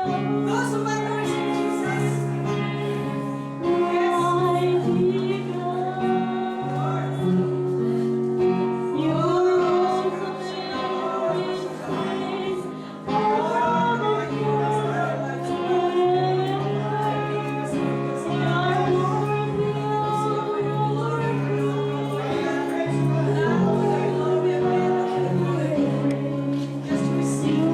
Those who adore you, Jesus. Just receive.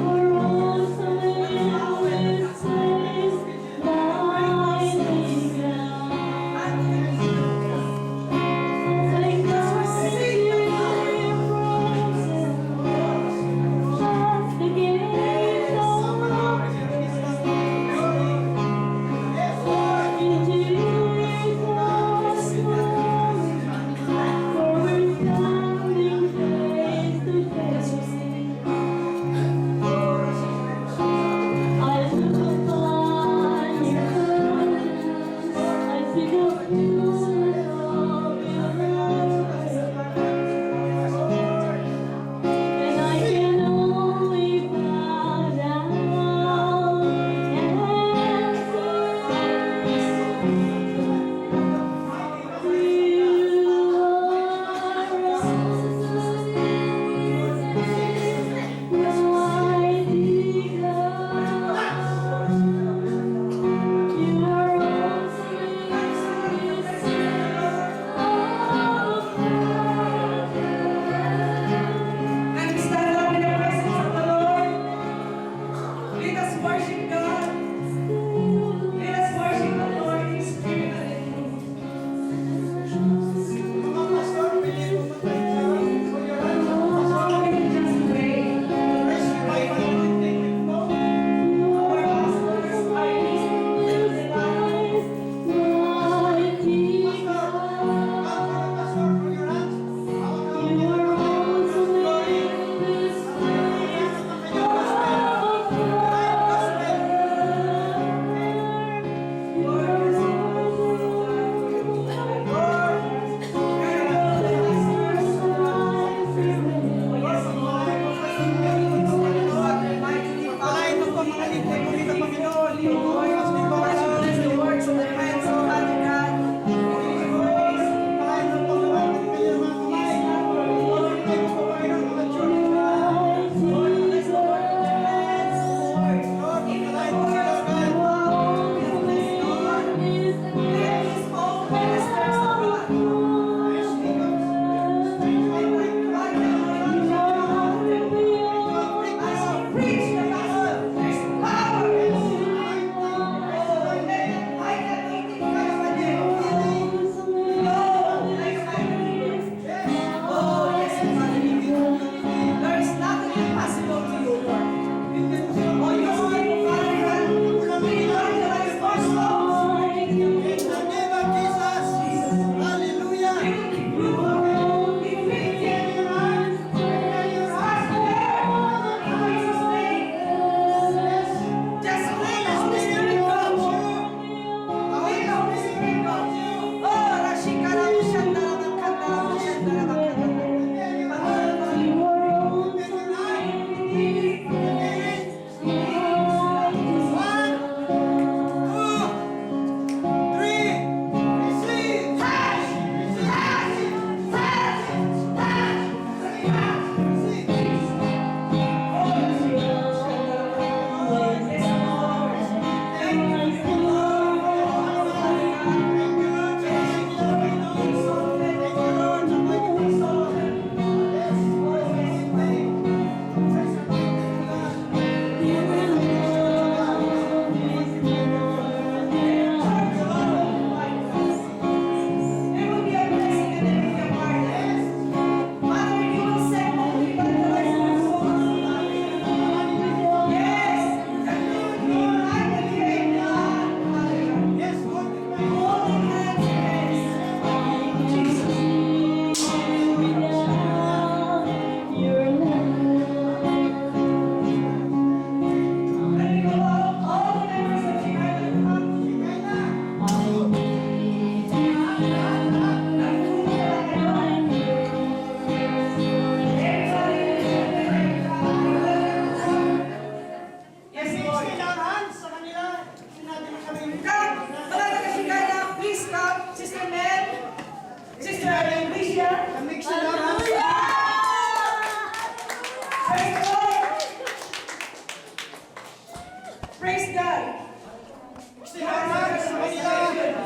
si Lord sa kanila.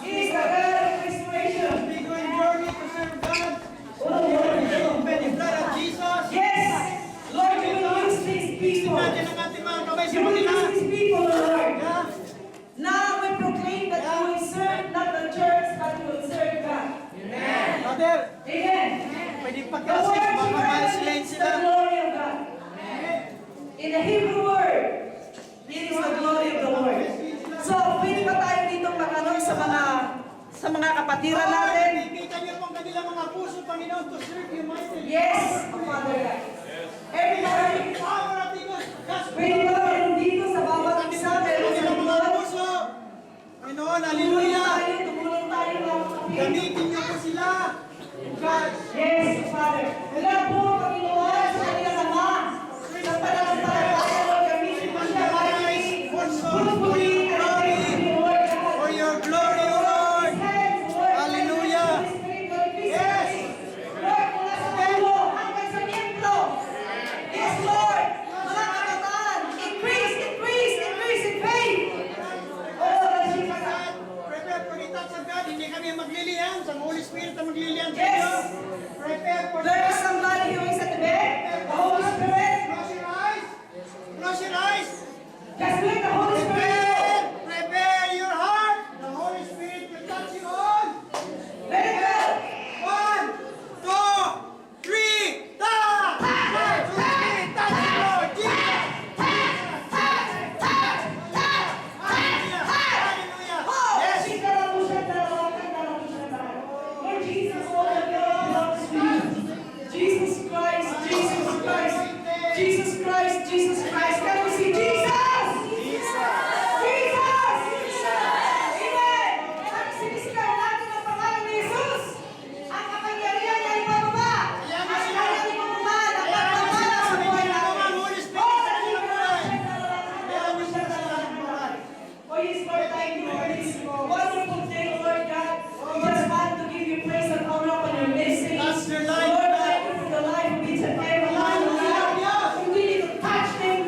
He is the God of restoration. They go in journey to serve God. Oh, Lord. By the blood of Jesus. Yes, Lord, you will use these people. Natin ang ating mga kamay sa You will kanila. use these people, Lord. Yeah. Now we proclaim that you will serve not the church, but you will serve God. Father, Amen. pwede The pagkasi, word baka represents ma-slay the sila. glory of God. In the Hebrew word, it is the glory of the Lord. So, pwede ba tayo dito magtanong sa mga kapatiran natin? Nakikita niyo pong kanilang mga puso, Panginoon, to serve you mightily. Yes, Father God. Everybody, Power of the gospel. pwede ba meron dito sa bawat isa, meron sa Kanilang mga Lord? puso. Panginoon, Tumulong hallelujah. tayo mga kapatid. Gamitin niyo po sila. God, Yes, Father. Ilan po, Panginoon, sa kanilang ama, sa pananampalataya, Lord, gamitin mo siya mightily, fruitfully, and effectively, Lord God. for your glory, O Lord. Hallelujah. Yes. Lord, mula sa ulo hanggang sa templo. Yes, Lord. Mga kabataan, increase, increase, increase in faith. Oh, Jesus. Prepare for the touch of God. Hindi kami maglilihan. Sa Holy Spirit ang maglilihan sa Yes. inyo. Prepare for There is somebody who is at the bed. The Holy Spirit. Close your eyes. Close your eyes. Just let the Holy Spirit go. Prepare your heart. The Holy Spirit will touch you all. Let it go. 1, 2, 3, touch! Holy Spirit, touch you, Lord. Jesus. Hallelujah. Hallelujah. Oh, Yes. Lord Jesus, all the glory belongs to you. Jesus Christ, Jesus Christ, Jesus Christ, Jesus Christ. Can we see Jesus? Jesus! Amen! Ang sinisikay natin ang pangalan ni Jesus. Ang kapangyarihan niya ibababa. Ang kanyang ipabuman. Ang pagpapala sa buhay natin. Oh, yes, Lord, thank you for this wonderful day, Lord God. We just want to give you praise and honor for your message. That's your life, Lord, God. thank you for the life of each and every one, Lord God. Continue to touch them.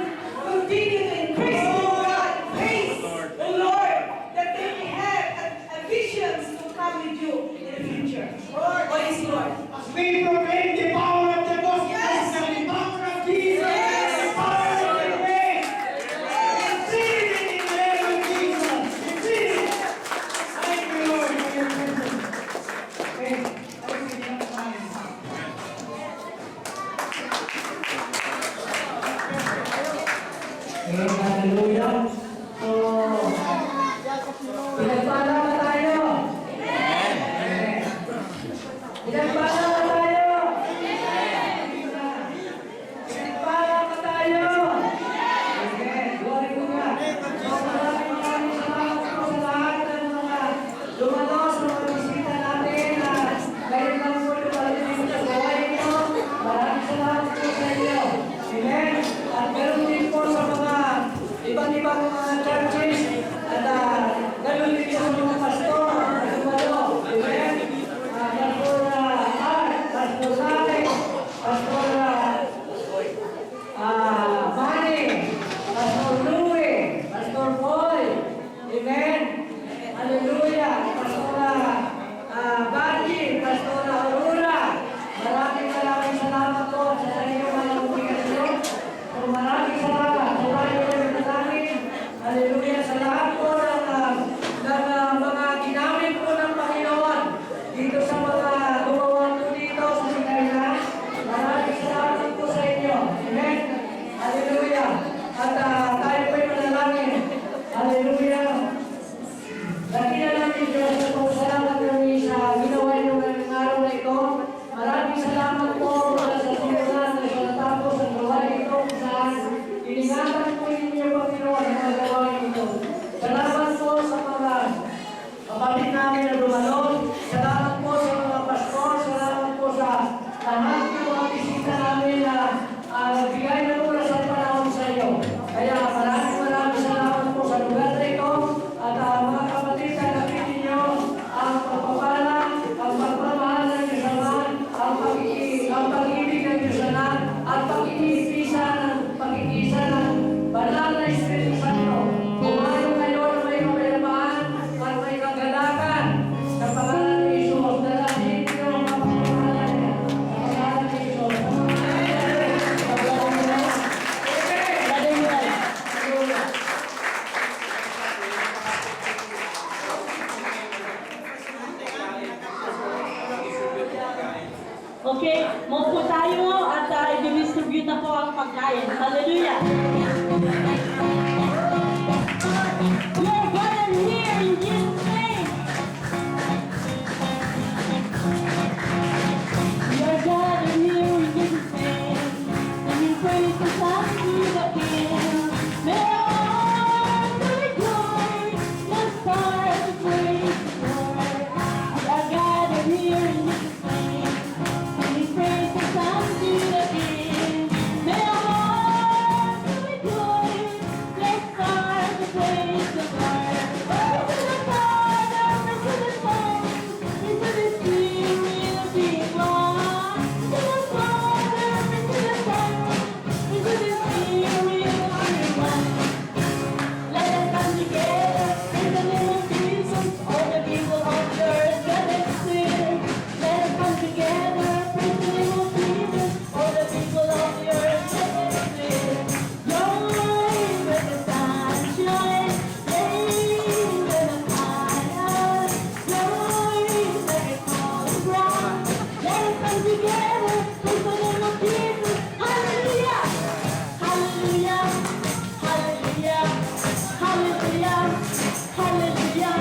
Continue to increase them, God, in faith. Oh, Lord, that they may have a visions to come with you in the future. Oh, yes, Lord. As we proclaim the power of the gospel, Yes. the power of Jesus, Yes. the power of the grace, receive it in the name of Jesus. Receive it. Thank you, Lord, for your presence. Okay. Hallelujah. So, pinagpala ba tayo? Amen. Pinagpala ba tayo? Pinagpala ba tayo? Amen. Glory to God. So, maraming salamat po sa lahat ng mga dumalo sa mga bisita natin na ngayon lang po lumalitin sa buhay nyo. Maraming salamat po sa inyo. Amen. At meron din po sa mga iba't ibang mga churches at ganoon din sa mga pastor na dumalo. Amen. Pastor Art, Pastor Sai, Pastor Manny, Pastor Louie, Pastor Paul. Amen. Hallelujah. Pastor Bati, Pastor Aurora. Maraming salamat po sa inyong mga publikasyon. So maraming salamat. So tayo ay manalangin. Hallelujah. Sa lahat po ng mga ginamit po ng Panginoon dito sa mga gumawa po dito sa Sinayna. Maraming salamat po sa inyo. Amen. Hallelujah. At tayo po ay manalangin. Hallelujah. Dakila namin Diyos sa pagsalamat kami sa ginawa niyo ngayong araw na ito. Maraming salamat po para sa simulan na sa natapos ang gawain ito kung saan iningatan po ninyo Panginoon ang mga gawain ito. Salamat po sa mga kapatid namin na dumalo. Salamat po sa mga pastor. Salamat po sa lahat ng mga bisita namin na nagbigay ng oras at panahon sa iyo. Kaya maraming salamat po sa lugar na ito. Okay? Maupo tayo at i-distribute na po ang pagkain. Hallelujah! You're gathered here in Jesus' name. You're gathered here in Jesus' name. And we praise the Son to the King. May all rejoice. Let's start to praise the Lord. We are gathered here in Jesus' name. And we praise the Son to the King. May all rejoice. Let's start to praise the Lord. Praise to the Father, praise to the Son, praise to the Spirit of the one. To the Father, praise to the Son, praise to the Spirit of the one. Let us come together in the name of Jesus. All the people of the earth, let us sing. Let us come together, praise the name of Jesus. All the people of the earth, let us sing. Join with the sunshine, rain with the fire. Join like a cold ground. Let us come together, praise the name of Jesus. Hallelujah! Hallelujah! Hallelujah! Hallelujah! Hallelujah!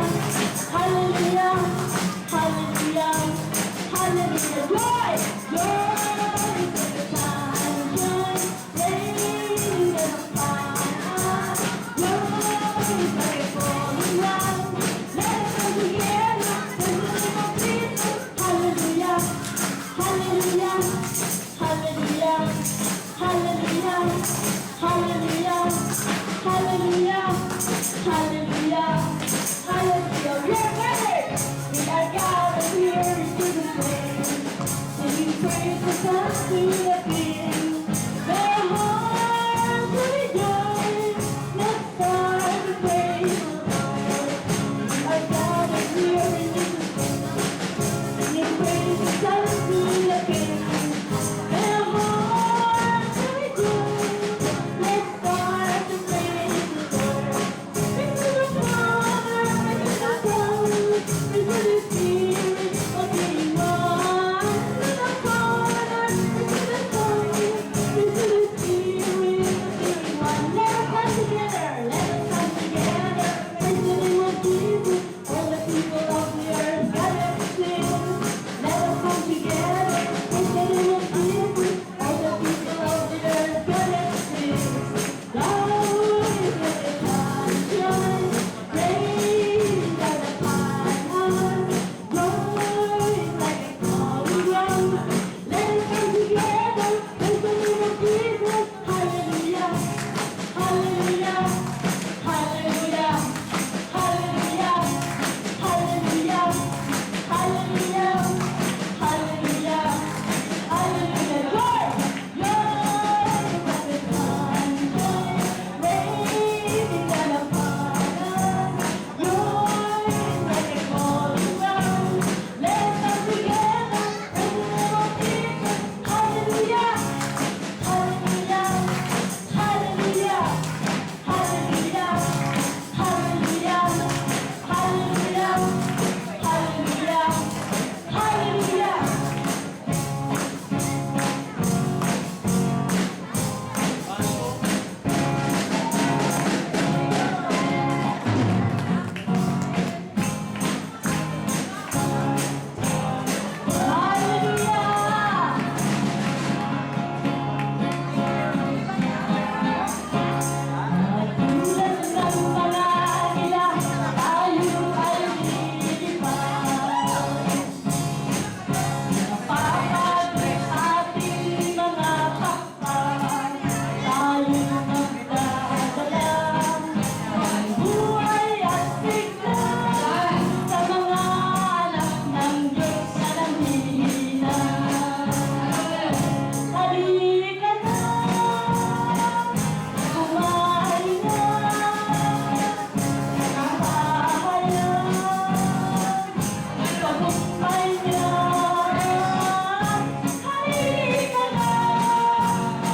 Hallelujah! Hallelujah! Hallelujah! Joy! Joy to the sunshine, rain and fire. Joy like a falling ground. Let us come together in the name of Jesus. Hallelujah! Hallelujah! Hallelujah! Hallelujah! Hallelujah! Hallelujah! Hallelujah! Hallelujah! We are gathered! We are gathered here in Jesus' name. And we praise the Son to